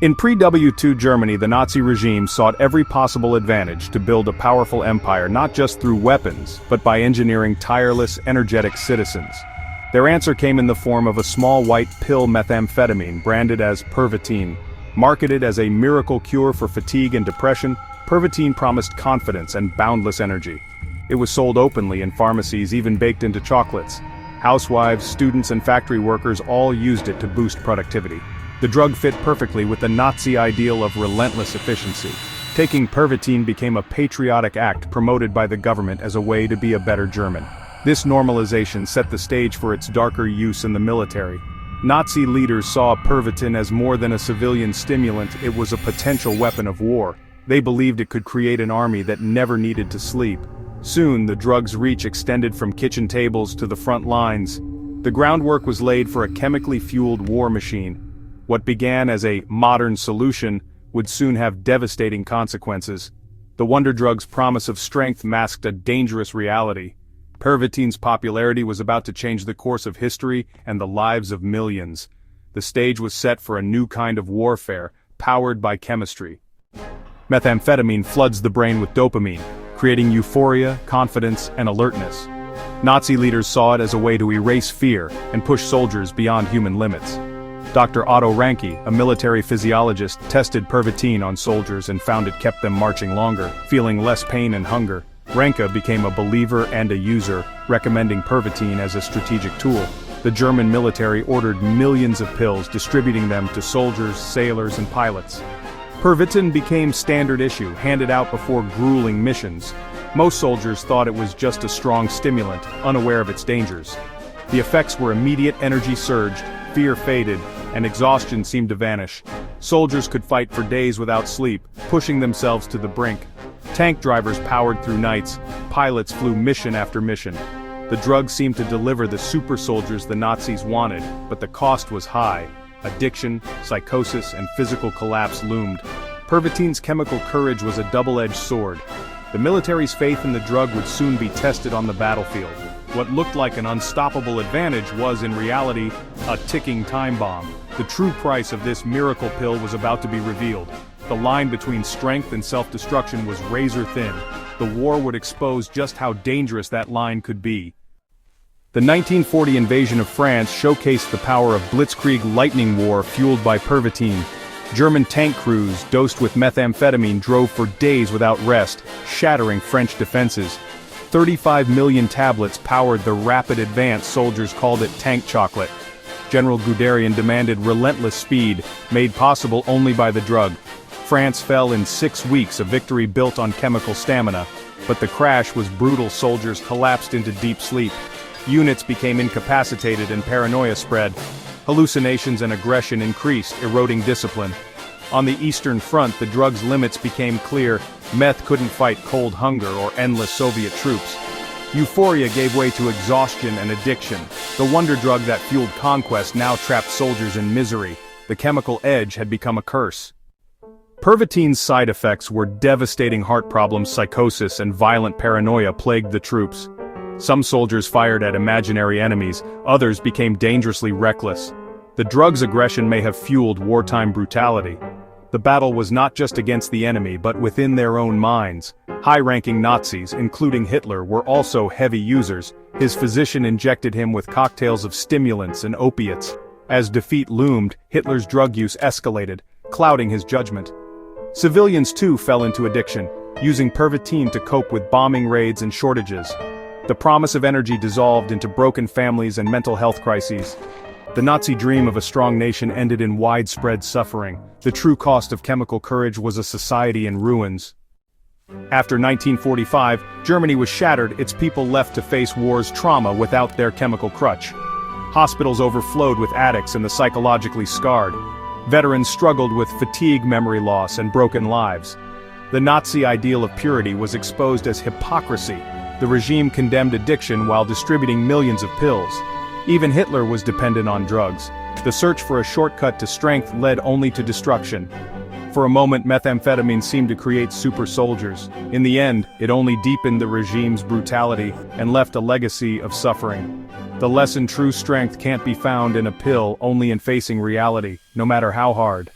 In pre-W2 Germany, the Nazi regime sought every possible advantage to build a powerful empire not just through weapons, but by engineering tireless, energetic citizens. Their answer came in the form of a small white pill methamphetamine branded as Pervitin. Marketed as a miracle cure for fatigue and depression, Pervitin promised confidence and boundless energy. It was sold openly in pharmacies, even baked into chocolates. Housewives, students, and factory workers all used it to boost productivity. The drug fit perfectly with the Nazi ideal of relentless efficiency. Taking Pervitin became a patriotic act promoted by the government as a way to be a better German. This normalization set the stage for its darker use in the military. Nazi leaders saw Pervitin as more than a civilian stimulant, it was a potential weapon of war. They believed it could create an army that never needed to sleep. Soon, the drug's reach extended from kitchen tables to the front lines. The groundwork was laid for a chemically fueled war machine. What began as a modern solution would soon have devastating consequences. The wonder drug's promise of strength masked a dangerous reality. Pervitin's popularity was about to change the course of history and the lives of millions. The stage was set for a new kind of warfare, powered by chemistry. Methamphetamine floods the brain with dopamine, creating euphoria, confidence, and alertness. Nazi leaders saw it as a way to erase fear and push soldiers beyond human limits. Dr. Otto Ranke, a military physiologist, tested Pervitin on soldiers and found it kept them marching longer, feeling less pain and hunger. Ranke became a believer and a user, recommending Pervitin as a strategic tool. The German military ordered millions of pills, distributing them to soldiers, sailors, and pilots. Pervitin became standard issue, handed out before grueling missions. Most soldiers thought it was just a strong stimulant, unaware of its dangers. The effects were immediate: energy surged, fear faded, and exhaustion seemed to vanish. Soldiers could fight for days without sleep, pushing themselves to the brink. Tank drivers powered through nights, pilots flew mission after mission. The drug seemed to deliver the super soldiers the Nazis wanted, but the cost was high. Addiction, psychosis, and physical collapse loomed. Pervitin's chemical courage was a double-edged sword. The military's faith in the drug would soon be tested on the battlefield. What looked like an unstoppable advantage was, in reality, a ticking time bomb. The true price of this miracle pill was about to be revealed. The line between strength and self-destruction was razor thin. The war would expose just how dangerous that line could be. The 1940 invasion of France showcased the power of blitzkrieg lightning war fueled by Pervitin. German tank crews, dosed with methamphetamine, drove for days without rest, shattering French defenses. 35 million tablets powered the rapid advance. Soldiers called it tank chocolate. General Guderian demanded relentless speed, made possible only by the drug. France fell in 6 weeks, a victory built on chemical stamina. But the crash was brutal. Soldiers collapsed into deep sleep. Units became incapacitated and paranoia spread. Hallucinations and aggression increased, eroding discipline. On the Eastern Front, the drug's limits became clear. Meth couldn't fight cold hunger or endless Soviet troops. Euphoria gave way to exhaustion and addiction. The wonder drug that fueled conquest now trapped soldiers in misery. The chemical edge had become a curse. Pervitin's side effects were devastating. Heart problems, psychosis, and violent paranoia plagued the troops. Some soldiers fired at imaginary enemies, others became dangerously reckless. The drug's aggression may have fueled wartime brutality. The battle was not just against the enemy but within their own minds. High-ranking Nazis, including Hitler, were also heavy users. His physician injected him with cocktails of stimulants and opiates. As defeat loomed, Hitler's drug use escalated, clouding his judgment. Civilians too fell into addiction, using Pervitin to cope with bombing raids and shortages. The promise of energy dissolved into broken families and mental health crises. The Nazi dream of a strong nation ended in widespread suffering. The true cost of chemical courage was a society in ruins. After 1945, Germany was shattered, its people left to face war's trauma without their chemical crutch. Hospitals overflowed with addicts and the psychologically scarred. Veterans struggled with fatigue, memory loss, and broken lives. The Nazi ideal of purity was exposed as hypocrisy. The regime condemned addiction while distributing millions of pills. Even Hitler was dependent on drugs. The search for a shortcut to strength led only to destruction. For a moment, methamphetamine seemed to create super soldiers. In the end, it only deepened the regime's brutality and left a legacy of suffering. The lesson: true strength can't be found in a pill, only in facing reality, no matter how hard.